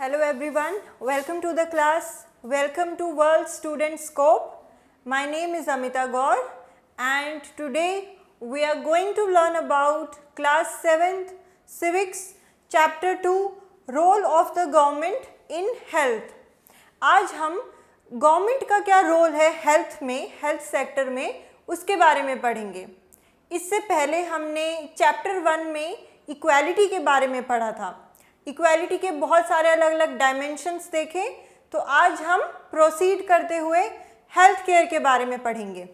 Hello everyone, welcome to the class. Welcome to World Student Scope. My name is Amita Gaur and today we are going to learn about class 7th Civics Chapter 2 Role of the Government in Health. आज हम government का क्या role है health में, health sector में, उसके बारे में पढ़ेंगे। इससे पहले हमने चैप्टर 1 में इक्वालिटी के बारे में पढ़ा था। इक्वालिटी के बहुत सारे अलग अलग डायमेंशंस देखे, तो आज हम प्रोसीड करते हुए हेल्थ केयर के बारे में पढ़ेंगे।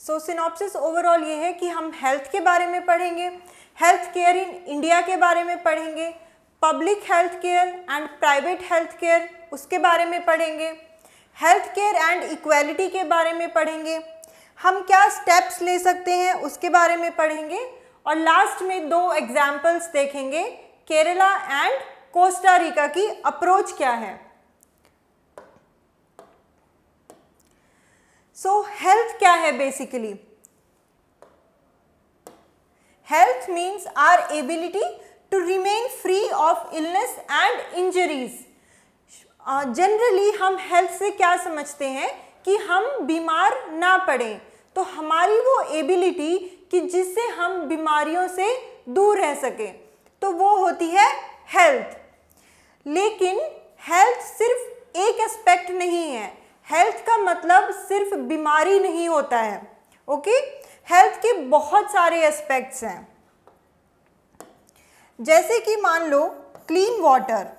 सो सिनॉप्सिस ओवरऑल ये है कि हम हेल्थ के बारे में पढ़ेंगे, हेल्थ केयर इन इंडिया के बारे में पढ़ेंगे, public health care and private health care उसके बारे में पढ़ेंगे, हेल्थ केयर एंड इक्वालिटी के बारे में पढ़ेंगे, हम क्या स्टेप्स ले सकते हैं उसके बारे में पढ़ेंगे और लास्ट में 2 एग्जाम्पल्स देखेंगे, केरला एंड कोस्टा रिका की अप्रोच क्या है। सो हेल्थ क्या है basically? Health means our ability to remain free of illness and injuries. Generally हम हेल्थ से क्या समझते हैं कि हम बीमार ना पड़ें, तो हमारी वो एबिलिटी कि जिससे हम बीमारियों से दूर रह सकें, तो वो होती है हेल्थ। लेकिन हेल्थ सिर्फ एक एस्पेक्ट नहीं है, हेल्थ का मतलब सिर्फ बीमारी नहीं होता है। ओके, हेल्थ के बहुत सारे एस्पेक्ट्स हैं, जैसे कि मान लो क्लीन वाटर।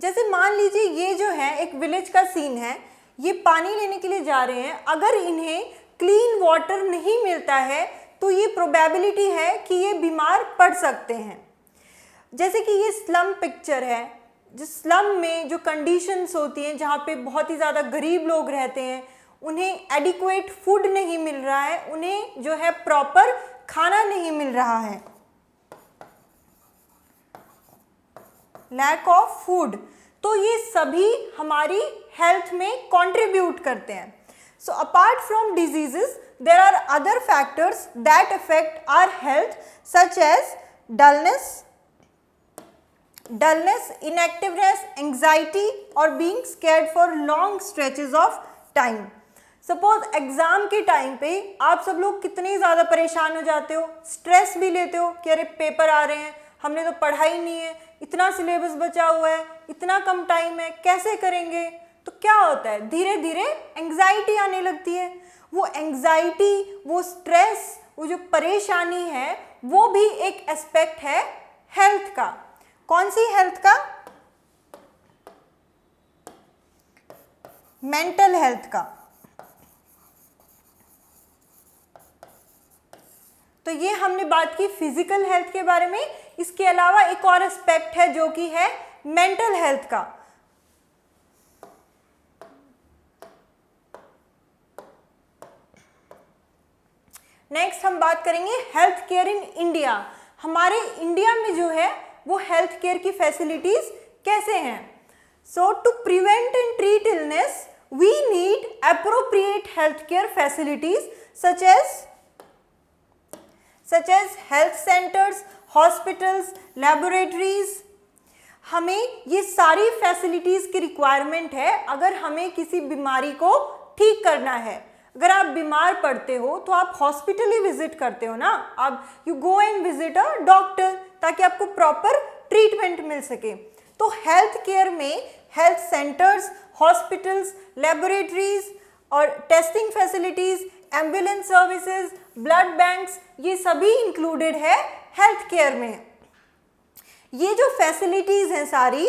जैसे मान लीजिए ये जो है एक विलेज का सीन है, ये पानी लेने के लिए जा रहे हैं, अगर इन्हें क्लीन वाटर नहीं मिलता है तो ये प्रोबेबिलिटी है कि ये बीमार पड़ सकते हैं। जैसे कि ये स्लम पिक्चर है, जिस स्लम में जो कंडीशंस होती हैं, जहाँ पे बहुत ही ज़्यादा गरीब लोग रहते हैं, उन्हें एडिक्वेट फूड नहीं मिल रहा है, उन्हें जो है प्रॉपर खाना नहीं मिल रहा है, लैक ऑफ फूड। तो ये सभी हमारी हेल्थ में कंट्रीब्यूट करते हैं। So apart from diseases there are other factors that affect our health such as dullness, inactiveness, anxiety और being scared for long stretches of time. Suppose exam के time पे आप सब लोग कितने ज़्यादा परेशान हो जाते हो, स्ट्रेस भी लेते हो कि अरे पेपर आ रहे हैं, हमने तो पढ़ा ही नहीं है, इतना सिलेबस बचा हुआ है, इतना कम टाइम है, कैसे करेंगे। तो क्या होता है, धीरे धीरे एंग्जाइटी आने लगती है। वो एंग्जाइटी, वो स्ट्रेस, वो जो परेशानी है, वो भी एक एस्पेक्ट है हेल्थ का। कौन सी हेल्थ का? मेंटल हेल्थ का। तो ये हमने बात की फिजिकल हेल्थ के बारे में। इसके अलावा एक और एस्पेक्ट है जो कि है मेंटल हेल्थ का। नेक्स्ट हम बात करेंगे हेल्थ केयर इन इंडिया। हमारे इंडिया में जो है वो हेल्थ केयर की फैसिलिटीज कैसे हैं। So to prevent and treat illness we need appropriate health care facilities such as health centres, hospitals, laboratories. हमें ये सारी फैसिलिटीज़ की रिक्वायरमेंट है अगर हमें किसी बीमारी को ठीक करना है। अगर आप बीमार पड़ते हो तो आप हॉस्पिटल ही विजिट करते हो ना, आप you go and visit a doctor ताकि आपको प्रॉपर ट्रीटमेंट मिल सके। तो हेल्थ केयर में हेल्थ सेंटर्स, हॉस्पिटल्स, लैबोरेटरीज और testing facilities, ambulance services, blood banks, ये सभी इंक्लूडेड है हेल्थ केयर में। ये जो फैसिलिटीज़ हैं सारी,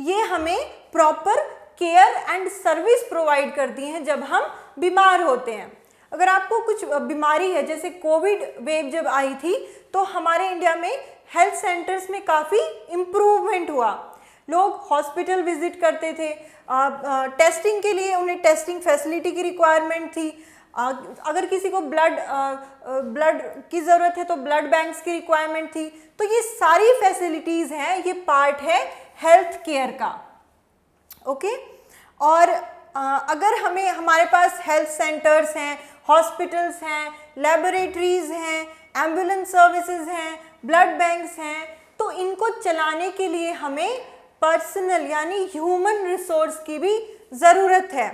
ये हमें proper care and service provide करती हैं जब हम बीमार होते हैं। अगर आपको कुछ बीमारी है, जैसे कोविड वेव जब आई थी, तो हमारे इंडिया में हेल्थ सेंटर्स में काफ़ी इम्प्रूवमेंट हुआ। लोग हॉस्पिटल विजिट करते थे, टेस्टिंग के लिए उन्हें टेस्टिंग फैसिलिटी की रिक्वायरमेंट थी। अगर किसी को ब्लड की ज़रूरत है तो ब्लड बैंक्स की रिक्वायरमेंट थी। तो ये सारी फैसिलिटीज़ हैं, ये पार्ट है हेल्थ केयर का। ओके, और अगर हमें हमारे पास हेल्थ सेंटर्स हैं, हॉस्पिटल्स हैं, लेबोरेटरीज हैं, एम्बुलेंस सर्विसेज हैं, ब्लड बैंक्स हैं, तो इनको चलाने के लिए हमें पर्सनल यानी ह्यूमन रिसोर्स की भी ज़रूरत है।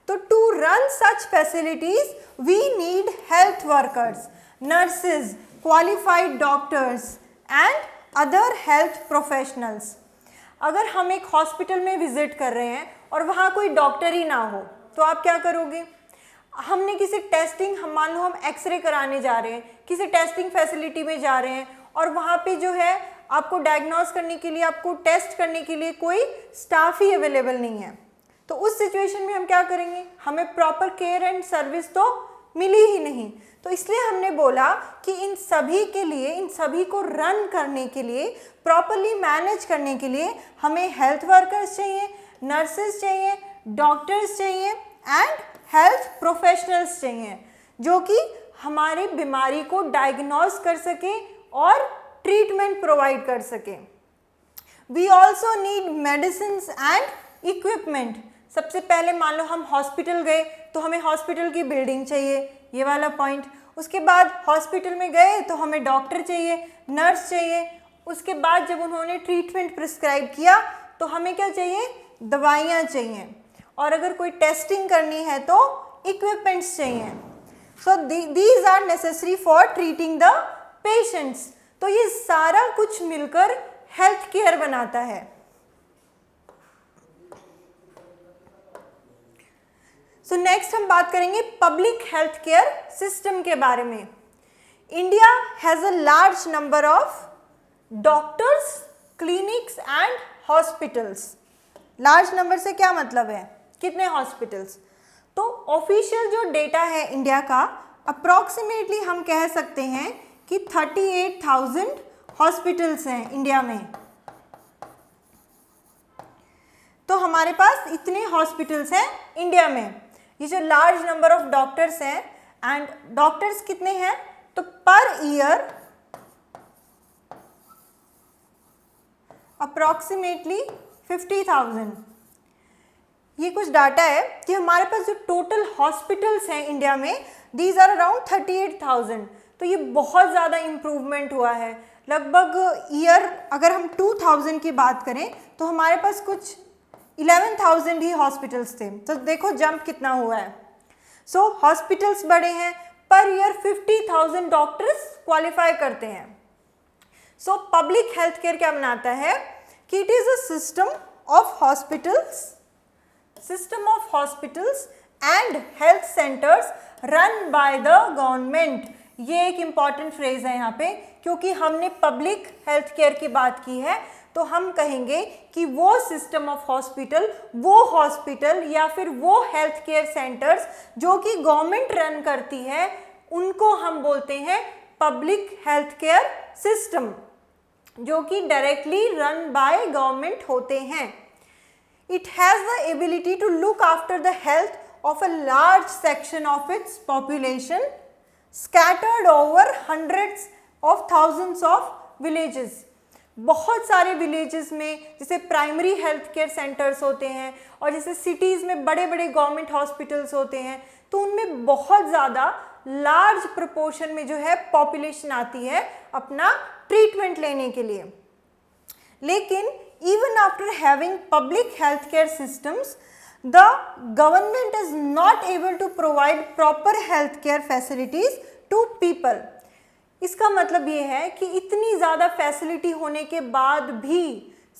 तो to run such facilities we need health workers, nurses, qualified doctors and other health professionals. अगर हम एक हॉस्पिटल में विजिट कर रहे हैं और वहाँ कोई डॉक्टर ही ना हो तो आप क्या करोगे? हमने किसी टेस्टिंग, हम मान लो हम एक्सरे कराने जा रहे हैं, किसी टेस्टिंग फैसिलिटी में जा रहे हैं और वहाँ पे जो है आपको डायग्नोस करने के लिए, आपको टेस्ट करने के लिए कोई स्टाफ ही अवेलेबल नहीं है, तो उस सिचुएशन में हम क्या करेंगे? हमें प्रॉपर केयर एंड सर्विस तो मिली ही नहीं। तो इसलिए हमने बोला कि इन सभी के लिए, इन सभी को रन करने के लिए, प्रॉपरली मैनेज करने के लिए हमें हेल्थ वर्कर्स चाहिए, नर्सेज चाहिए, डॉक्टर्स चाहिए एंड हेल्थ प्रोफेशनल्स चाहिए, जो कि हमारी बीमारी को डायग्नोस कर सके और ट्रीटमेंट प्रोवाइड कर सके। We also need medicines and equipment. सबसे पहले मान लो हम हॉस्पिटल गए तो हमें हॉस्पिटल की बिल्डिंग चाहिए, ये वाला पॉइंट। उसके बाद हॉस्पिटल में गए तो हमें डॉक्टर चाहिए, नर्स चाहिए। उसके बाद जब उन्होंने ट्रीटमेंट प्रिस्क्राइब किया तो हमें क्या चाहिए? दवाइयाँ चाहिए। और अगर कोई टेस्टिंग करनी है तो इक्विपमेंट्स चाहिए। So these are necessary for treating the patients. तो ये सारा कुछ मिलकर हेल्थ केयर बनाता है। सो नेक्स्ट हम बात करेंगे पब्लिक हेल्थ केयर सिस्टम के बारे में। India has a large number of doctors, clinics and hospitals. Large number से क्या मतलब है? कितने हॉस्पिटल्स? तो ऑफिशियल जो डेटा है इंडिया का, अप्रॉक्सीमेटली हम कह सकते हैं कि 38,000 हॉस्पिटल्स हैं इंडिया में। तो हमारे पास इतने हॉस्पिटल्स हैं इंडिया में। ये जो लार्ज नंबर ऑफ डॉक्टर्स हैं, एंड डॉक्टर्स कितने हैं? तो पर ईयर अप्रॉक्सीमेटली 50,000। ये कुछ डाटा है कि हमारे पास जो टोटल हॉस्पिटल्स हैं इंडिया में, दीज आर अराउंड 38,000। तो ये बहुत ज़्यादा इम्प्रूवमेंट हुआ है। लगभग ईयर अगर हम 2000 की बात करें तो हमारे पास कुछ 11,000 ही हॉस्पिटल्स थे। तो देखो जंप कितना हुआ है। सो हॉस्पिटल्स बड़े हैं, पर ईयर 50,000 डॉक्टर्स क्वालिफाई करते हैं। सो पब्लिक हेल्थ केयर क्या बनाता है कि it is a system of hospitals and health centres run by the government. ये एक इम्पॉर्टेंट फ्रेज है यहाँ पे, क्योंकि हमने पब्लिक हेल्थ केयर की बात की है, तो हम कहेंगे कि वो सिस्टम ऑफ हॉस्पिटल या फिर वो हेल्थ केयर सेंटर्स जो कि गवर्नमेंट रन करती है, उनको हम बोलते हैं पब्लिक हेल्थ केयर सिस्टम, जो कि डायरेक्टली रन बाय गवर्नमेंट होते हैं। It has the ability to look after the health of a large section of its population scattered over hundreds of thousands of villages। बहुत सारे villages में जैसे primary health care centres होते हैं और जैसे सिटीज़ में बड़े बड़े गवर्नमेंट हॉस्पिटल्स होते हैं, तो उनमें बहुत ज़्यादा लार्ज प्रोपोर्शन में जो है पॉपुलेशन आती है अपना ट्रीटमेंट लेने के लिए। लेकिन even after having public health care systems, the government is not able to provide proper health care facilities to people। इसका मतलब ये है कि इतनी ज़्यादा फैसिलिटी होने के बाद भी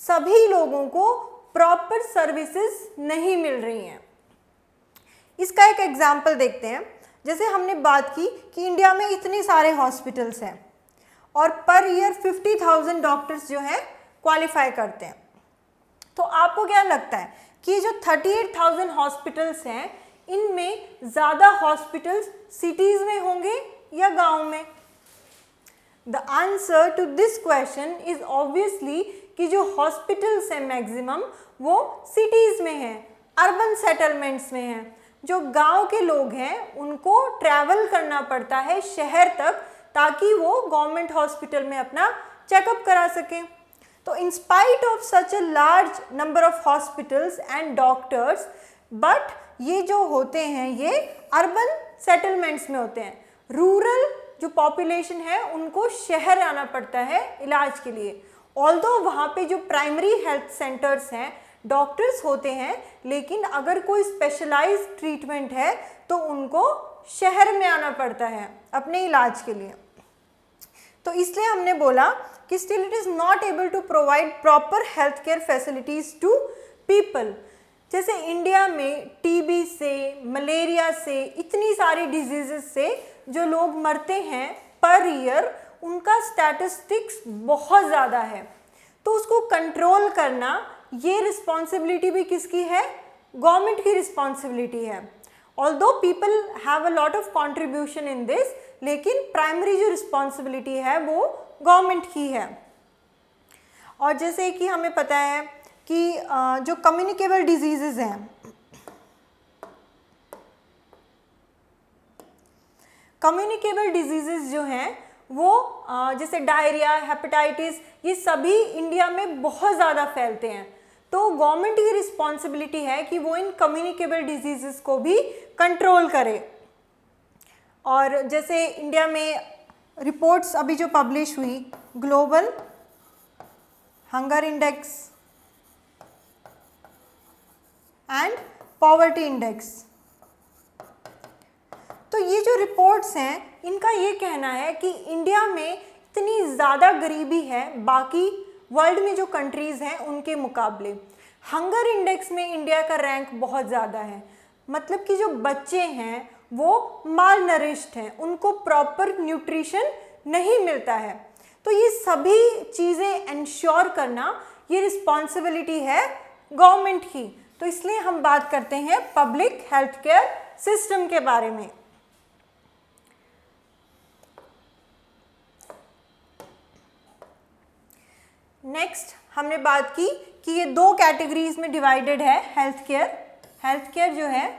सभी लोगों को प्रॉपर सर्विसेज नहीं मिल रही हैं। इसका एक एग्जाम्पल देखते हैं। जैसे हमने बात की कि इंडिया में इतने सारे हॉस्पिटल्स हैं और पर ईयर 50,000 डॉक्टर्स जो हैं क्वालिफाई करते हैं। तो आपको क्या लगता है कि जो 38,000 हॉस्पिटल्स हैं, इनमें ज़्यादा हॉस्पिटल्स सिटीज़ में होंगे या गांव में? The answer to this question is obviously कि जो हॉस्पिटल्स हैं मैक्सिमम वो सिटीज़ में हैं, अर्बन सेटलमेंट्स में हैं। जो गांव के लोग हैं उनको ट्रैवल करना पड़ता है शहर तक, ताकि वो गवर्नमेंट हॉस्पिटल में अपना चेकअप करा सकें। तो in spite of such a large number of hospitals and doctors, but ये जो होते हैं ये अर्बन सेटलमेंट्स में होते हैं। रूरल जो पॉपुलेशन है उनको शहर आना पड़ता है इलाज के लिए। ऑल्दो वहाँ पे जो प्राइमरी हेल्थ सेंटर्स हैं, डॉक्टर्स होते हैं, लेकिन अगर कोई स्पेशलाइज्ड ट्रीटमेंट है तो उनको शहर में आना पड़ता है अपने इलाज के लिए। तो इसलिए हमने बोला कि still it is not able to provide proper health care facilities to people. जैसे इंडिया में टीबी से, मलेरिया से, इतनी सारी डिजीज़ से जो लोग मरते हैं पर ईयर, उनका स्टैटिस्टिक्स बहुत ज़्यादा है। तो उसको कंट्रोल करना ये रिस्पॉन्सिबिलिटी भी किसकी है? गवर्नमेंट की रिस्पॉन्सिबिलिटी है। Although people have a lot of contribution in this, लेकिन प्राइमरी जो रिस्पॉन्सिबिलिटी है वो गवर्नमेंट की है। और जैसे कि हमें पता है कि जो कम्युनिकेबल डिजीज़ हैं, कम्युनिकेबल डिजीज़ जो हैं वो जैसे डायरिया, हेपेटाइटिस, ये सभी इंडिया में बहुत ज़्यादा फैलते हैं। तो गवर्नमेंट की रिस्पॉन्सिबिलिटी है कि वो इन कम्युनिकेबल डिजीज़ को भी कंट्रोल करे। और जैसे इंडिया में रिपोर्ट्स अभी जो पब्लिश हुई, global hunger index and poverty index, तो ये जो रिपोर्ट्स हैं इनका ये कहना है कि इंडिया में इतनी ज़्यादा गरीबी है बाकी वर्ल्ड में जो कंट्रीज़ हैं उनके मुकाबले। हंगर इंडेक्स में इंडिया का रैंक बहुत ज़्यादा है, मतलब कि जो बच्चे हैं वो माल नरिश्ड हैं, उनको प्रॉपर न्यूट्रिशन नहीं मिलता है। तो ये सभी चीज़ें इंश्योर करना ये रिस्पॉन्सिबिलिटी है गवर्नमेंट की। तो इसलिए हम बात करते हैं पब्लिक हेल्थ केयर सिस्टम के बारे में। नेक्स्ट हमने बात की कि ये दो कैटेगरीज में डिवाइडेड है हेल्थ केयर। हेल्थ केयर जो है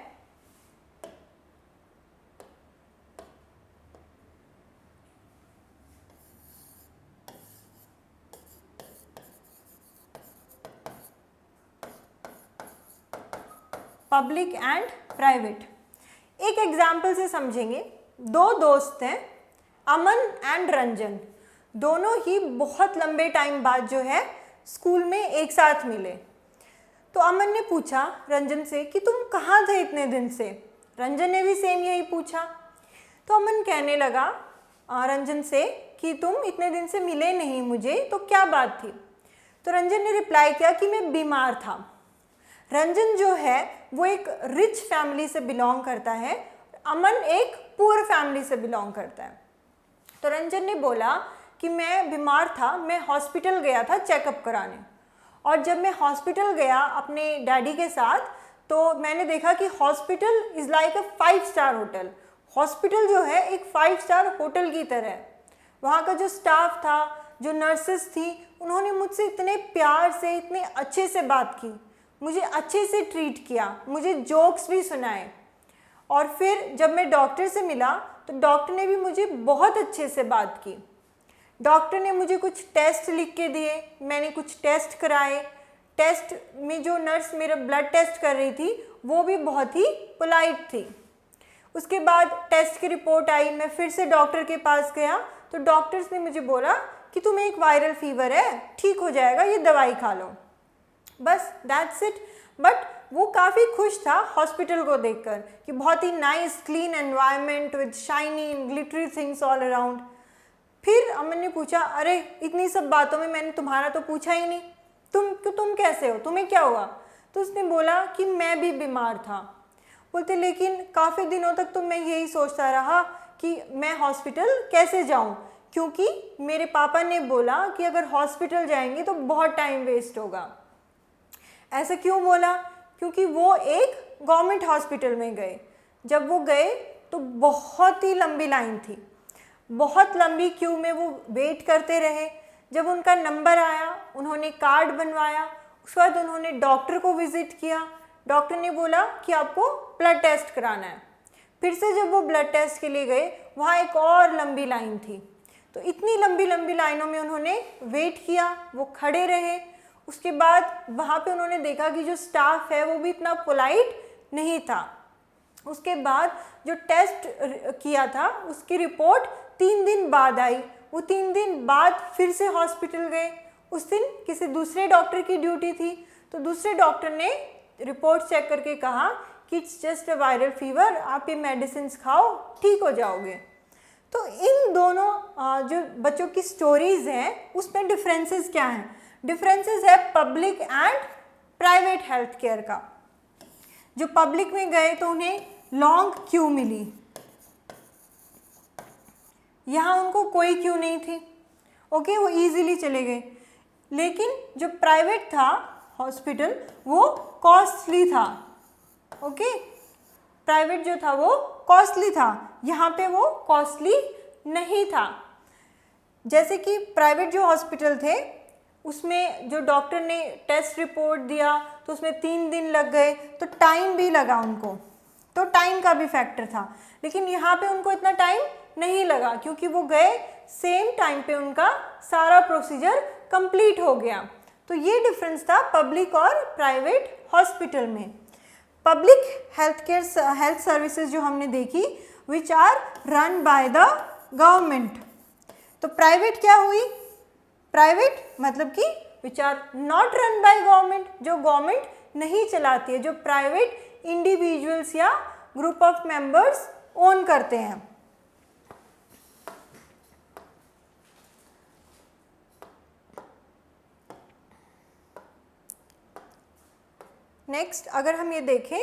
पब्लिक एंड प्राइवेट। एक एग्जाम्पल से समझेंगे। दो दोस्त हैं, अमन एंड रंजन, दोनों ही बहुत लंबे टाइम बाद जो है स्कूल में एक साथ मिले। तो अमन ने पूछा रंजन से कि तुम कहाँ थे इतने दिन से। रंजन ने भी सेम यही पूछा। तो अमन कहने लगा रंजन से कि तुम इतने दिन से मिले नहीं मुझे, तो क्या बात थी। तो रंजन ने रिप्लाई किया कि मैं बीमार था। रंजन जो है वो एक रिच फैमिली से बिलोंग करता है, अमन एक पुअर फैमिली से बिलोंग करता है। तो रंजन ने बोला कि मैं बीमार था, मैं हॉस्पिटल गया था चेकअप कराने, और जब मैं हॉस्पिटल गया अपने डैडी के साथ तो मैंने देखा कि hospital is like a 5 star hotel. Hospital जो है एक 5 स्टार होटल की तरह है। वहाँ का जो स्टाफ था, जो नर्सेस थी, उन्होंने मुझसे इतने प्यार से, इतने अच्छे से बात की, मुझे अच्छे से ट्रीट किया, मुझे जोक्स भी सुनाए। और फिर जब मैं डॉक्टर से मिला तो डॉक्टर ने भी मुझे बहुत अच्छे से बात की। डॉक्टर ने मुझे कुछ टेस्ट लिख के दिए, मैंने कुछ टेस्ट कराए। टेस्ट में जो नर्स मेरा ब्लड टेस्ट कर रही थी वो भी बहुत ही पोलाइट थी। उसके बाद टेस्ट की रिपोर्ट आई, मैं फिर से डॉक्टर के पास गया तो डॉक्टर्स ने मुझे बोला कि तुम्हें एक वायरल फीवर है, ठीक हो जाएगा, ये दवाई खा लो, बस दैट्स इट। बट वो काफ़ी खुश था हॉस्पिटल को देखकर कि बहुत ही nice clean environment with shiny glittery things all around. फिर अमन ने पूछा, अरे इतनी सब बातों में मैंने तुम्हारा तो पूछा ही नहीं, तुम कैसे हो, तुम्हें क्या हुआ। तो उसने बोला कि मैं भी बीमार था। बोलते लेकिन काफ़ी दिनों तक तो मैं यही सोचता रहा कि मैं हॉस्पिटल कैसे जाऊं, क्योंकि मेरे पापा ने बोला कि अगर हॉस्पिटल जाएंगे तो बहुत टाइम वेस्ट होगा। ऐसा क्यों बोला? क्योंकि वो एक गवर्नमेंट हॉस्पिटल में गए। जब वो गए तो बहुत ही लंबी लाइन थी, बहुत लंबी क्यू में वो वेट करते रहे। जब उनका नंबर आया उन्होंने कार्ड बनवाया, उसके बाद उन्होंने डॉक्टर को विज़िट किया। डॉक्टर ने बोला कि आपको ब्लड टेस्ट कराना है। फिर से जब वो ब्लड टेस्ट के लिए गए वहाँ एक और लंबी लाइन थी। तो इतनी लंबी लंबी लाइनों में उन्होंने वेट किया, वो खड़े रहे। उसके बाद वहाँ पे उन्होंने देखा कि जो स्टाफ है वो भी इतना पोलाइट नहीं था। उसके बाद जो टेस्ट किया था उसकी रिपोर्ट 3 दिन बाद आई। वो 3 दिन बाद फिर से हॉस्पिटल गए। उस दिन किसी दूसरे डॉक्टर की ड्यूटी थी, तो दूसरे डॉक्टर ने रिपोर्ट चेक करके कहा कि it's just a viral fever, आप ये मेडिसिन खाओ ठीक हो जाओगे। तो इन दोनों जो बच्चों की स्टोरीज हैं उसमें डिफरेंसेस क्या हैं? डिफरेंसेस है public and private health care का। जो पब्लिक में गए तो उन्हें लॉन्ग क्यू मिली, यहाँ उनको कोई क्यू नहीं थी। ओके, वो इजीली चले गए। लेकिन जो प्राइवेट था हॉस्पिटल वो कॉस्टली था। ओके, प्राइवेट जो था वो कॉस्टली था, यहाँ पे वो कॉस्टली नहीं था। जैसे कि प्राइवेट जो हॉस्पिटल थे उसमें जो डॉक्टर ने टेस्ट रिपोर्ट दिया तो उसमें 3 दिन लग गए, तो टाइम भी लगा उनको, तो टाइम का भी फैक्टर था। लेकिन यहाँ पे उनको इतना टाइम नहीं लगा क्योंकि वो गए सेम टाइम पे, उनका सारा प्रोसीजर कंप्लीट हो गया। तो ये डिफरेंस था पब्लिक और प्राइवेट हॉस्पिटल में। पब्लिक हेल्थ सर्विसेज जो हमने देखी which are run by the government. तो प्राइवेट क्या हुई? प्राइवेट मतलब कि which are not run by government, जो गवर्नमेंट नहीं चलाती है, जो प्राइवेट इंडिविजुअल्स या ग्रुप ऑफ मेंबर्स ओन करते हैं। नेक्स्ट अगर हम ये देखें,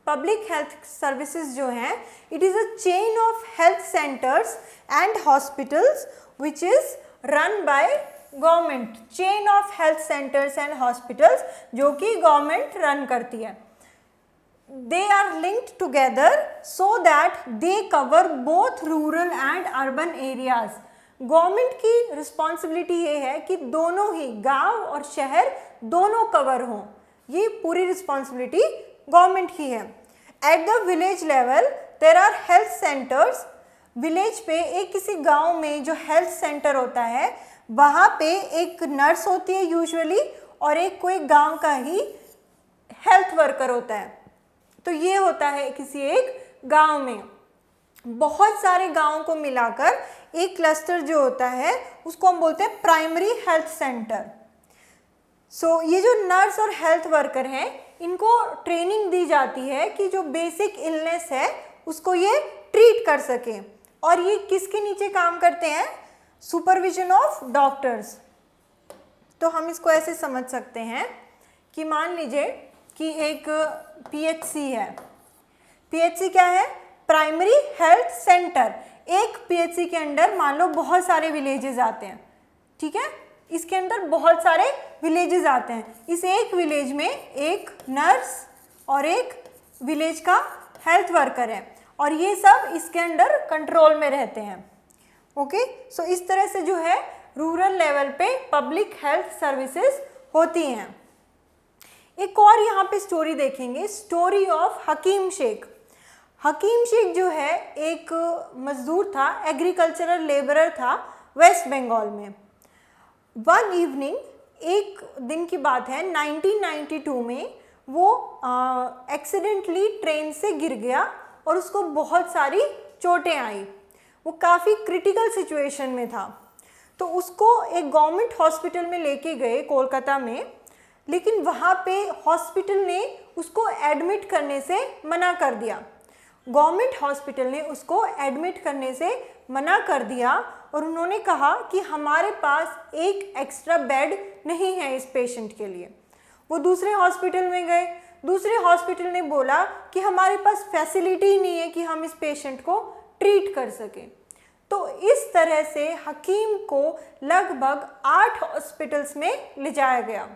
पब्लिक हेल्थ सर्विसेज जो हैं, it is a chain of health centres and hospitals which is run by government. Chain of health centres and hospitals जो कि गवर्नमेंट रन करती है। They are linked together so that they cover both rural and urban areas. Government की responsibility ये है कि दोनों ही गांव और शहर दोनों कवर हों, ये पूरी रिस्पॉन्सिबिलिटी गवर्नमेंट की है। At the village level there are health centres. Village पे एक किसी गांव में जो हेल्थ सेंटर होता है वहाँ पे एक नर्स होती है यूजुअली, और एक कोई गांव का ही हेल्थ वर्कर होता है। तो ये होता है किसी एक गांव में। बहुत सारे गांवों को मिलाकर एक क्लस्टर जो होता है उसको हम बोलते हैं प्राइमरी हेल्थ सेंटर। सो ये जो नर्स और हेल्थ वर्कर हैं इनको ट्रेनिंग दी जाती है कि जो बेसिक इलनेस है उसको ये ट्रीट कर सकें, और ये किसके नीचे काम करते हैं? Supervision of doctors. तो हम इसको ऐसे समझ सकते हैं कि मान लीजिए कि एक पीएचसी है। पीएचसी क्या है? Primary health centre. एक पीएचसी के अंदर मान लो बहुत सारे विलेजेस आते हैं, ठीक है, इसके अंदर बहुत सारे विलेजेस आते हैं। इस एक विलेज में एक नर्स और एक विलेज का हेल्थ वर्कर है, और ये सब इसके अंदर कंट्रोल में रहते हैं। ओके, सो इस तरह से जो है रूरल लेवल पे पब्लिक हेल्थ सर्विसेज होती हैं। एक और यहाँ पे स्टोरी देखेंगे, स्टोरी ऑफ हकीम शेख। हकीम शेख जो है एक मजदूर था, एग्रीकल्चरल लेबरर था वेस्ट बंगाल में। वन इवनिंग, एक दिन की बात है 1992 में, वो एक्सीडेंटली ट्रेन से गिर गया और उसको बहुत सारी चोटें आई। वो काफ़ी क्रिटिकल सिचुएशन में था, तो उसको एक गवर्नमेंट हॉस्पिटल में लेके गए कोलकाता में, लेकिन वहाँ पे हॉस्पिटल ने उसको एडमिट करने से मना कर दिया। गवर्नमेंट हॉस्पिटल ने उसको एडमिट करने से मना कर दिया और उन्होंने कहा कि हमारे पास एक एक्स्ट्रा बेड नहीं है इस पेशेंट के लिए। वो दूसरे हॉस्पिटल में गए, दूसरे हॉस्पिटल ने बोला कि हमारे पास फैसिलिटी नहीं है कि हम इस पेशेंट को ट्रीट कर सकें। तो इस तरह से हकीम को लगभग 8 हॉस्पिटल्स में ले जाया गया,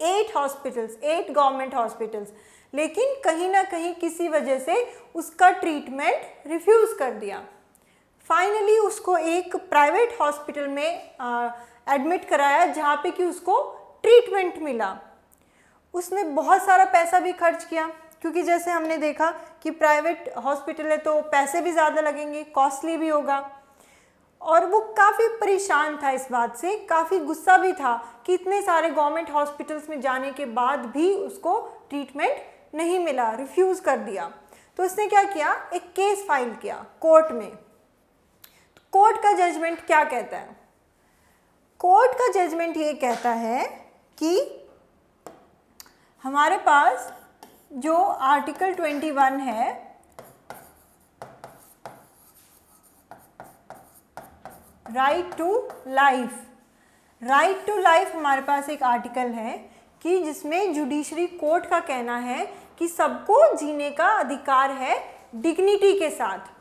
8 हॉस्पिटल्स, 8 गवर्नमेंट हॉस्पिटल्स, लेकिन कहीं ना कहीं किसी वजह से उसका ट्रीटमेंट रिफ्यूज़ कर दिया। फाइनली उसको एक प्राइवेट हॉस्पिटल में एडमिट कराया जहाँ पे कि उसको ट्रीटमेंट मिला। उसने बहुत सारा पैसा भी खर्च किया, क्योंकि जैसे हमने देखा कि प्राइवेट हॉस्पिटल है तो पैसे भी ज़्यादा लगेंगे, कॉस्टली भी होगा। और वो काफ़ी परेशान था इस बात से, काफ़ी गुस्सा भी था कि इतने सारे गवर्नमेंट हॉस्पिटल्स में जाने के बाद भी उसको ट्रीटमेंट नहीं मिला, रिफ्यूज़ कर दिया। तो उसने क्या किया, एक केस फाइल किया कोर्ट में। कोर्ट का जजमेंट क्या कहता है? कोर्ट का जजमेंट ये कहता है कि हमारे पास जो आर्टिकल 21 है, right to life, right to life हमारे पास एक आर्टिकल है कि जिसमें जुडिशरी कोर्ट का कहना है कि सबको जीने का अधिकार है डिग्निटी के साथ।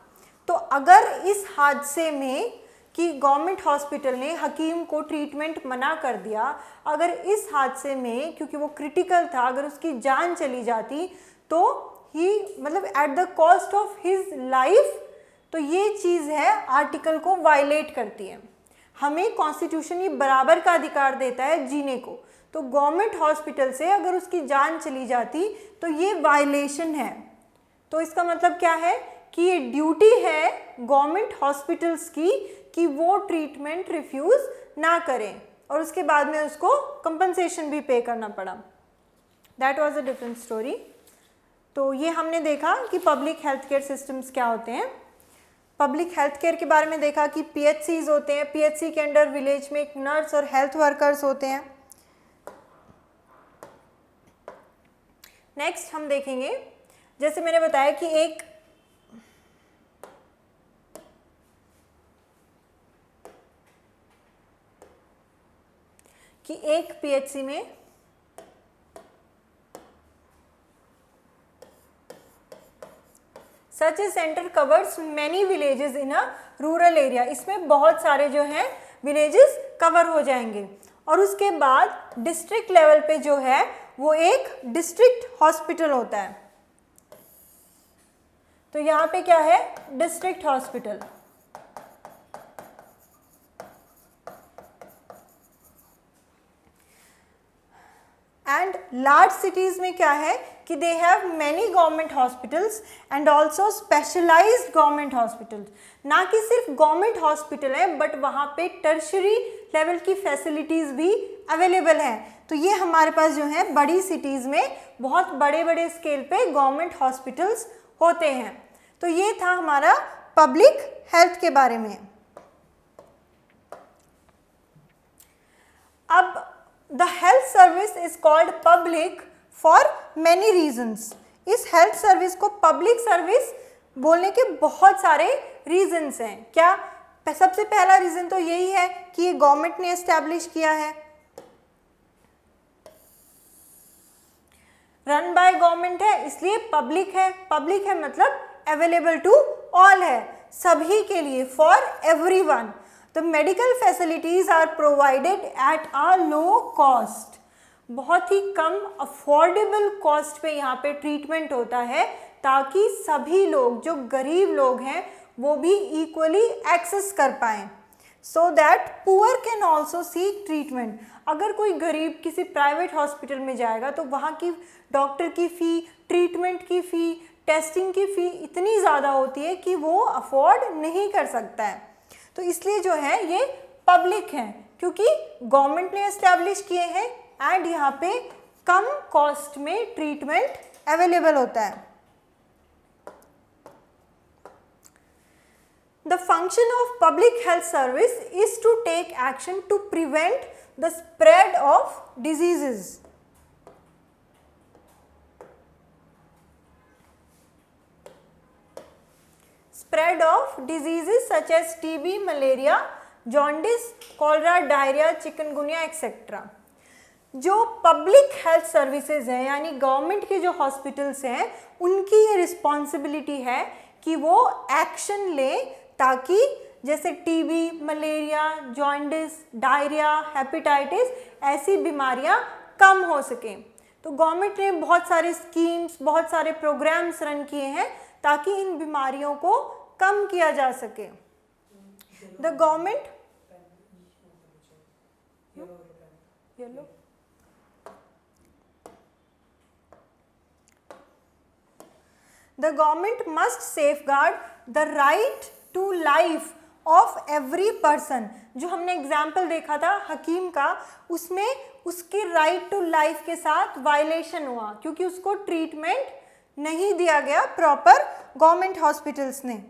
तो अगर इस हादसे में कि गवर्नमेंट हॉस्पिटल ने हकीम को ट्रीटमेंट मना कर दिया, अगर इस हादसे में क्योंकि वो क्रिटिकल था, अगर उसकी जान चली जाती तो ही मतलब at the cost of his life, तो ये चीज़ है आर्टिकल को वायलेट करती है। हमें कॉन्स्टिट्यूशन ये बराबर का अधिकार देता है जीने को, तो गवर्नमेंट हॉस्पिटल से अगर उसकी जान चली जाती तो ये वायलेशन है। तो इसका मतलब क्या है कि ये ड्यूटी है गवर्नमेंट हॉस्पिटल्स की कि वो ट्रीटमेंट रिफ्यूज़ ना करें, और उसके बाद में उसको कंपनसेशन भी पे करना पड़ा। That was a different story. तो ये हमने देखा कि पब्लिक हेल्थ केयर सिस्टम्स क्या होते हैं। पब्लिक हेल्थ केयर के बारे में देखा कि PHCs होते हैं, PHC के अंडर विलेज में एक नर्स और हेल्थ वर्कर्स होते हैं। नेक्स्ट हम देखेंगे, जैसे मैंने बताया कि एक PHC में such a centre covers many villages in a rural area. इसमें बहुत सारे जो हैं विलेजेस कवर हो जाएंगे, और उसके बाद डिस्ट्रिक्ट लेवल पे जो है वो एक डिस्ट्रिक्ट हॉस्पिटल होता है। तो यहाँ पे क्या है, district hospital. And large cities में क्या है कि they have many government hospitals and also specialised government hospitals. ना कि सिर्फ गवर्नमेंट हॉस्पिटल है बट वहाँ पे टर्शरी लेवल की फैसिलिटीज़ भी अवेलेबल हैं। तो ये हमारे पास जो है बड़ी सिटीज़ में बहुत बड़े बड़े स्केल पे गवर्नमेंट हॉस्पिटल्स होते हैं। तो ये था हमारा पब्लिक हेल्थ के बारे में। अब the health service is called public for many reasons. इस हेल्थ सर्विस को पब्लिक सर्विस बोलने के बहुत सारे रीजन्स हैं। क्या? सबसे पहला रीजन तो यही है कि ये गवर्नमेंट ने एस्टैब्लिश किया है, रन बाय गवर्नमेंट है, इसलिए पब्लिक है। पब्लिक है मतलब अवेलेबल टू ऑल है, सभी के लिए, for everyone. The medical facilities are provided at a low cost। बहुत ही कम अफोर्डेबल कॉस्ट पे यहाँ पे ट्रीटमेंट होता है, ताकि सभी लोग, जो गरीब लोग हैं, वो भी इक्वली एक्सेस कर पाएँ, so that poor can also seek treatment. अगर कोई गरीब किसी प्राइवेट हॉस्पिटल में जाएगा तो वहाँ की डॉक्टर की फ़ी, ट्रीटमेंट की फ़ी, टेस्टिंग की फ़ी इतनी ज़्यादा होती है कि वो अफोर्ड नहीं कर सकता है। तो इसलिए जो है ये पब्लिक हैं, क्योंकि गवर्नमेंट ने एस्टैब्लिश किए हैं एंड यहाँ पे कम कॉस्ट में ट्रीटमेंट अवेलेबल होता है। The function of public health service is to take action to prevent the spread of diseases. Spread of diseases such as TB, malaria, jaundice, cholera, diarrhea, chikungunya etcetera. जो public health services हैं, यानी government के जो hospitals हैं, उनकी ये responsibility है कि वो एक्शन लें, ताकि जैसे TB, malaria, jaundice, diarrhoea, hepatitis, ऐसी बीमारियां कम हो सकें। तो गवर्नमेंट ने बहुत सारे स्कीम्स, बहुत सारे प्रोग्राम्स रन किए हैं ताकि इन बीमारियों को कम किया जा सके। The government The government must safeguard the right to life of every person. जो हमने एग्जाम्पल देखा था हकीम का, उसमें उसके राइट टू लाइफ के साथ वायलेशन हुआ क्योंकि उसको ट्रीटमेंट नहीं दिया गया प्रॉपर गवर्नमेंट हॉस्पिटल्स ने।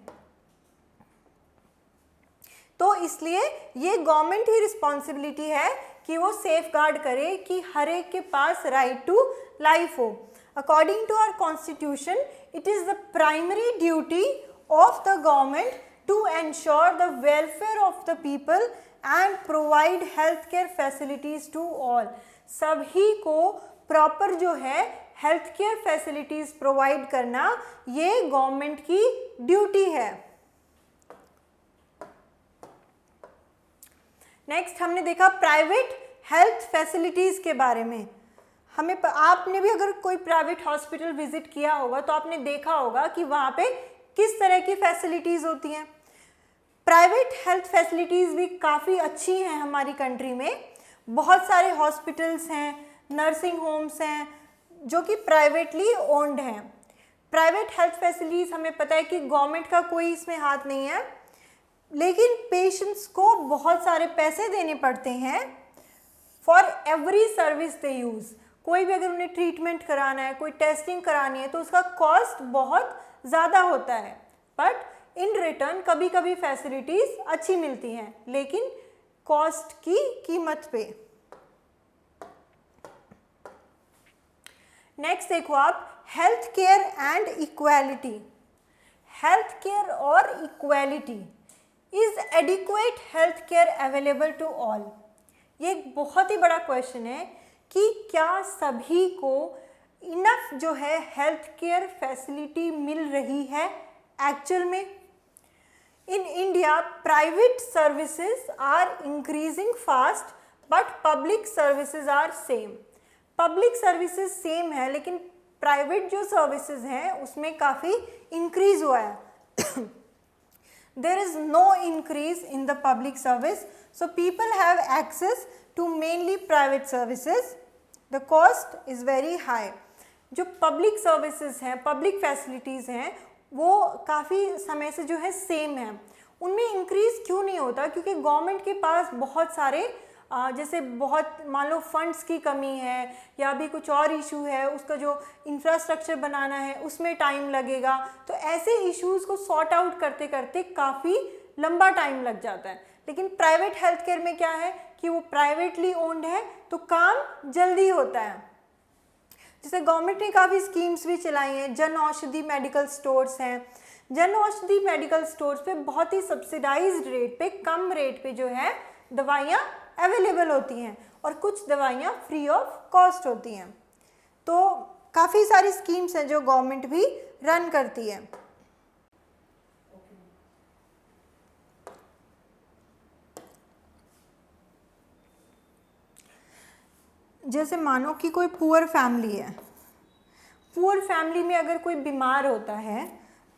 तो इसलिए ये गवर्नमेंट ही रिस्पॉन्सिबिलिटी है कि वो सेफ गार्ड करे कि हर एक के पास राइट टू लाइफ हो। According to our constitution, it is the primary duty of the government to ensure the welfare of the people and provide health care facilities to all. सभी को proper जो है हेल्थ केयर फैसिलिटीज़ प्रोवाइड करना ये government की duty है। Next हमने देखा प्राइवेट हेल्थ फैसिलिटीज़ के बारे में। हमें आपने भी अगर कोई प्राइवेट हॉस्पिटल विजिट किया होगा तो आपने देखा होगा कि वहाँ पे किस तरह की फैसिलिटीज़ होती हैं। प्राइवेट हेल्थ फैसिलिटीज़ भी काफ़ी अच्छी हैं हमारी कंट्री में। बहुत सारे हॉस्पिटल्स हैं, नर्सिंग होम्स हैं जो कि प्राइवेटली ओन्ड हैं। प्राइवेट हेल्थ फैसिलिटीज़ हमें पता है कि गवर्नमेंट का कोई इसमें हाथ नहीं है, लेकिन पेशेंट्स को बहुत सारे पैसे देने पड़ते हैं for every service they use. कोई भी अगर उन्हें ट्रीटमेंट कराना है, कोई टेस्टिंग करानी है तो उसका कॉस्ट बहुत ज़्यादा होता है, बट इन रिटर्न कभी कभी फैसिलिटीज़ अच्छी मिलती हैं, लेकिन कॉस्ट की कीमत पे। नेक्स्ट देखो आप, health care and equality. Health care और equality, is adequate health care available to all. ये एक बहुत ही बड़ा क्वेश्चन है कि क्या सभी को इनफ जो है हेल्थ केयर फैसिलिटी मिल रही है एक्चुअल में। In India private services are increasing fast but public services are same. Public services same है लेकिन प्राइवेट जो सर्विसेज हैं उसमें काफ़ी इंक्रीज हुआ है। There is no increase in the public service, so people have access to mainly private services. The cost is very high. जो public services हैं, public facilities हैं, वो काफ़ी समय से जो है सेम है। उनमें इंक्रीज़ क्यों नहीं होता? क्योंकि गवर्नमेंट के पास बहुत सारे जैसे बहुत मान लो फंड्स की कमी है या भी कुछ और इशू है, उसका जो इंफ्रास्ट्रक्चर बनाना है उसमें टाइम लगेगा, तो ऐसे इश्यूज़ को सॉर्ट आउट करते करते काफ़ी लंबा टाइम लग जाता है। लेकिन प्राइवेट हेल्थ केयर में क्या है कि वो प्राइवेटली ओन्ड है तो काम जल्दी होता है। जैसे गवर्नमेंट ने काफ़ी स्कीम्स भी चलाई हैं, जन औषधि मेडिकल स्टोर्स हैं। जन औषधि मेडिकल स्टोर्स पे बहुत ही सब्सिडाइज्ड रेट पे, कम रेट पे जो है दवाइयाँ अवेलेबल होती हैं और कुछ दवाइयाँ फ्री ऑफ कॉस्ट होती हैं। तो काफ़ी सारी स्कीम्स हैं जो गवर्नमेंट भी रन करती है। जैसे मानो कि कोई पुअर फैमिली है, पुअर फैमिली में अगर कोई बीमार होता है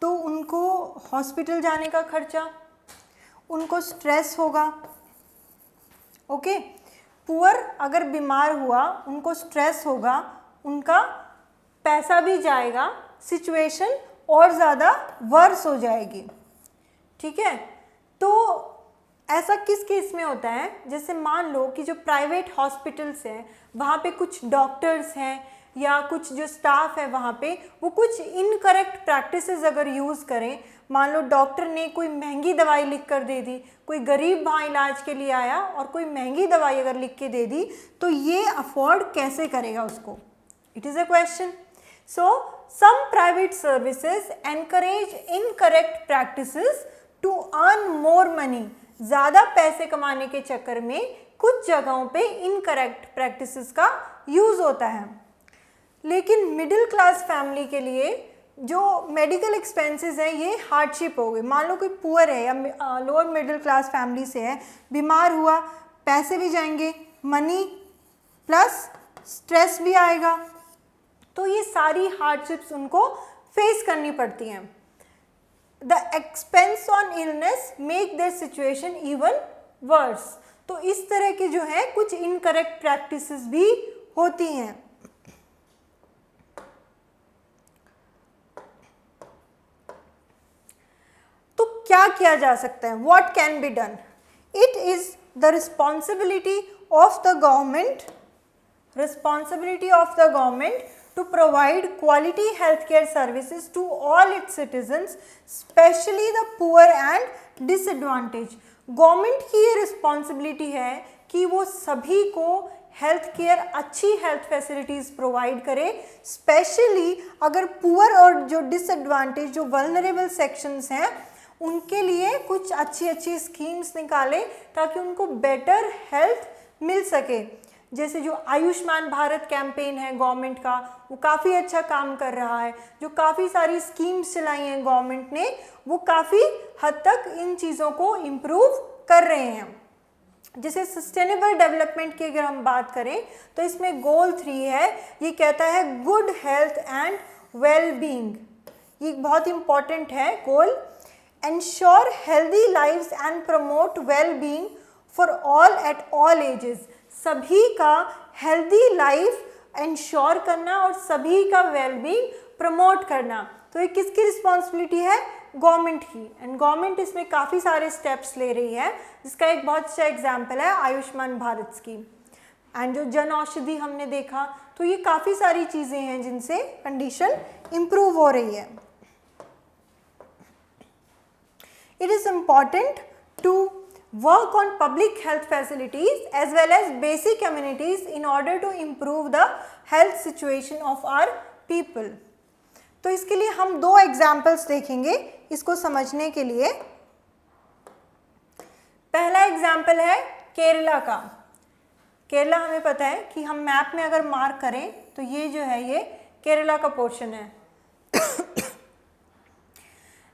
तो उनको हॉस्पिटल जाने का खर्चा, उनको स्ट्रेस होगा। ओके, पुअर अगर बीमार हुआ उनको स्ट्रेस होगा, उनका पैसा भी जाएगा, सिचुएशन और ज़्यादा वर्स हो जाएगी। ठीक है, तो ऐसा किस केस में होता है? जैसे मान लो कि जो प्राइवेट हॉस्पिटल्स हैं वहाँ पे कुछ डॉक्टर्स हैं या कुछ जो स्टाफ है वहाँ पे वो कुछ इनकरेक्ट प्रैक्टिसेस अगर यूज़ करें, मान लो डॉक्टर ने कोई महंगी दवाई लिख कर दे दी, कोई गरीब वहाँ इलाज के लिए आया और कोई महंगी दवाई अगर लिख के दे दी तो ये अफोर्ड कैसे करेगा उसको? It is a question. So some private services encourage incorrect practices to earn more money. ज़्यादा पैसे कमाने के चक्कर में कुछ जगहों पे इनकरेक्ट प्रैक्टिसेस का यूज़ होता है। लेकिन मिडिल क्लास फैमिली के लिए जो मेडिकल एक्सपेंसेस हैं ये हार्डशिप हो गई। मान लो कोई पुअर है या लोअर मिडिल क्लास फैमिली से है, बीमार हुआ, पैसे भी जाएंगे, मनी प्लस स्ट्रेस भी आएगा, तो ये सारी हार्डशिप्स उनको फेस करनी पड़ती हैं। The expense on illness make their situation even worse. तो इस तरह की जो है कुछ इनकरेक्ट प्रैक्टिसेस भी होती हैं। तो क्या किया जा सकता है, what can be done? It is the responsibility of the government to provide quality healthcare services to all its citizens, especially the poor and disadvantaged. Government की ये रिस्पॉन्सिबिलिटी है कि वो सभी को हेल्थ केयर, अच्छी हेल्थ फैसिलिटीज़ प्रोवाइड करे, specially अगर पुअर और जो डिसएडवांटेज, जो वल्नरेबल सेक्शंस हैं, उनके लिए कुछ अच्छी अच्छी स्कीम्स निकाले ताकि उनको बेटर हेल्थ मिल सके। जैसे जो आयुष्मान भारत कैंपेन है गवर्नमेंट का, वो काफ़ी अच्छा काम कर रहा है। जो काफ़ी सारी स्कीम्स चलाई हैं गवर्नमेंट ने, वो काफ़ी हद तक इन चीज़ों को इम्प्रूव कर रहे हैं। जैसे सस्टेनेबल डेवलपमेंट की अगर हम बात करें तो इसमें गोल 3 है, ये कहता है good health and well being. ये बहुत इंपॉर्टेंट है goal. Ensure healthy lives and promote well being for all at all ages. सभी का हेल्दी लाइफ एंश्योर करना और सभी का वेलबींग प्रमोट करना, तो ये किसकी रिस्पॉन्सिबिलिटी है? गवर्नमेंट की। एंड गवर्नमेंट इसमें काफ़ी सारे स्टेप्स ले रही है, जिसका एक बहुत अच्छा एग्जाम्पल है आयुष्मान भारत स्कीम। एंड जो जन औषधि हमने देखा, तो ये काफ़ी सारी चीज़ें हैं जिनसे कंडीशन इम्प्रूव हो रही है। It is important to work on public health facilities as well as basic amenities in order to improve the health situation of our people. तो इसके लिए हम 2 एग्जाम्पल्स देखेंगे इसको समझने के लिए। पहला एग्जाम्पल है केरला का। केरला हमें पता है कि हम मैप में अगर मार्क करें तो ये जो है ये केरला का पोर्शन है।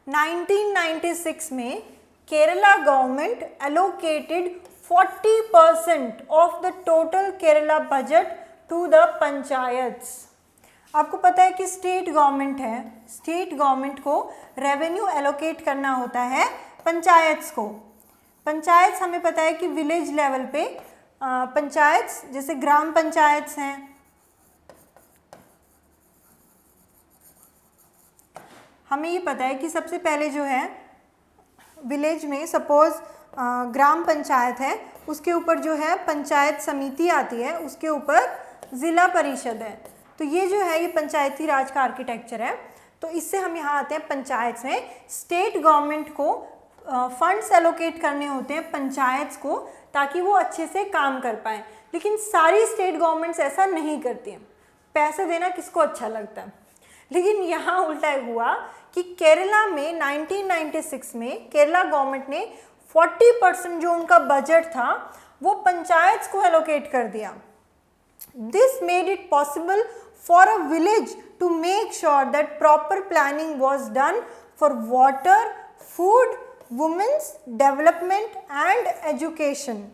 1996 में Kerala government allocated 40% of the total Kerala budget to the panchayats. आपको पता है कि स्टेट गवर्नमेंट है, स्टेट गवर्नमेंट को रेवेन्यू एलोकेट करना होता है पंचायत्स को। पंचायत्स हमें पता है कि विलेज लेवल पे पंचायत्स, जैसे ग्राम पंचायत्स हैं, हमें ये पता है कि सबसे पहले जो है विलेज में सपोज ग्राम पंचायत है, उसके ऊपर जो है पंचायत समिति आती है, उसके ऊपर ज़िला परिषद है। तो ये जो है ये पंचायती राज का आर्किटेक्चर है। तो इससे हम यहाँ आते हैं पंचायत में। स्टेट गवर्नमेंट को फंड्स एलोकेट करने होते हैं पंचायत्स को, ताकि वो अच्छे से काम कर पाएँ। लेकिन सारी स्टेट गवर्नमेंट्स ऐसा नहीं करती हैं। पैसे देना किसको अच्छा लगता है, लेकिन यहाँ उल्टा हुआ कि केरला में 1996 में केरला गवर्नमेंट ने 40% जो उनका बजट था वो पंचायत्स को एलोकेट कर दिया। This made it possible for a village to make sure that proper planning was done for water, food, women's development and education.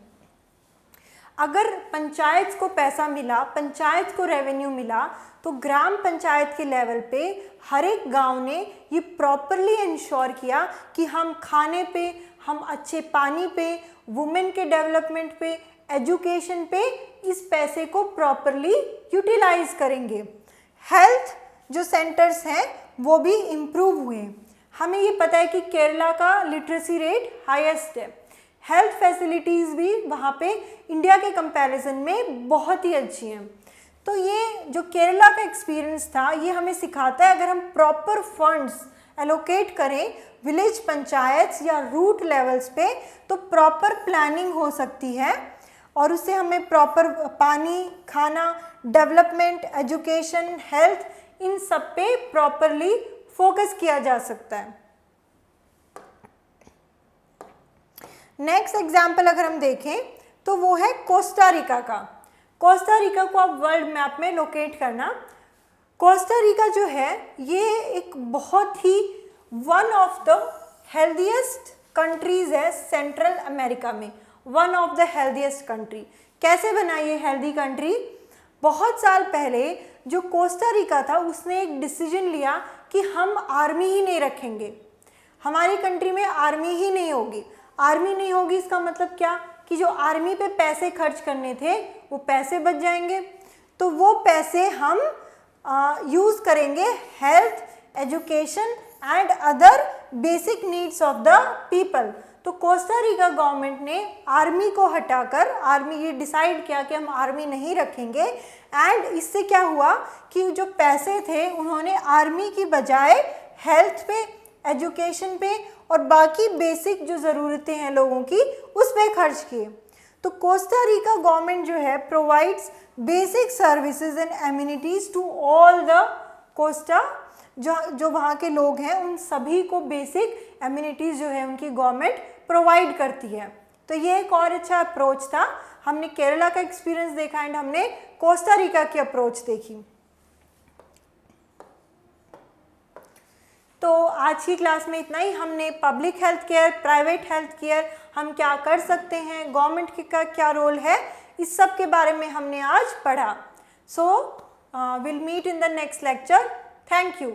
अगर पंचायत को पैसा मिला, पंचायत को रेवेन्यू मिला, तो ग्राम पंचायत के लेवल पे हर एक गांव ने ये प्रॉपरली इंश्योर किया कि हम खाने पे, हम अच्छे पानी पे, वुमेन के डेवलपमेंट पे, एजुकेशन पे इस पैसे को प्रॉपरली यूटिलाइज करेंगे। हेल्थ जो सेंटर्स हैं वो भी इम्प्रूव हुए। हमें ये पता है कि केरला का लिटरेसी रेट हाईएस्ट है। हेल्थ फैसिलिटीज़ भी वहाँ पे इंडिया के कंपैरिजन में बहुत ही अच्छी हैं। तो ये जो केरला का एक्सपीरियंस था, ये हमें सिखाता है अगर हम प्रॉपर फंड्स एलोकेट करें विलेज पंचायत्स या रूट लेवल्स पे, तो प्रॉपर प्लानिंग हो सकती है और उससे हमें प्रॉपर पानी, खाना, डेवलपमेंट, एजुकेशन, हेल्थ, इन सब पे प्रॉपरली फोकस किया जा सकता है। नेक्स्ट एग्जाम्पल अगर हम देखें तो वो है कोस्टा रिका का। कोस्टा रिका को आप वर्ल्ड मैप में लोकेट करना। कोस्टा रिका जो है ये एक बहुत ही one of the healthiest countries है सेंट्रल अमेरिका में, one of the healthiest country. कैसे बना ये हेल्दी कंट्री? बहुत साल पहले जो कोस्टा रिका था उसने एक डिसीजन लिया कि हम आर्मी ही नहीं रखेंगे, हमारी कंट्री में आर्मी ही नहीं होगी। आर्मी नहीं होगी इसका मतलब क्या कि जो आर्मी पे पैसे खर्च करने थे वो पैसे बच जाएंगे, तो वो पैसे हम यूज़ करेंगे health, education and other basic needs of the people. तो कोस्टा रिका गवर्नमेंट ने आर्मी को हटाकर, आर्मी ये डिसाइड किया कि हम आर्मी नहीं रखेंगे, एंड इससे क्या हुआ कि जो पैसे थे उन्होंने आर्मी की बजाय हेल्थ पे, एजुकेशन पे और बाकी बेसिक जो ज़रूरतें हैं लोगों की उस पे खर्च किए। तो कोस्टा रिका गवर्नमेंट जो है provides basic services and amenities to all the Costa, जो वहाँ के लोग हैं उन सभी को बेसिक एमिनिटीज़ जो है उनकी गवर्नमेंट प्रोवाइड करती है। तो ये एक और अच्छा अप्रोच था। हमने केरला का एक्सपीरियंस देखा एंड हमने कोस्टा रिका की अप्रोच देखी। तो आज की क्लास में इतना ही। हमने public health care, private health care, हम क्या कर सकते हैं, गवर्नमेंट का क्या रोल है, इस सब के बारे में हमने आज पढ़ा। So will meet in the next lecture. Thank you.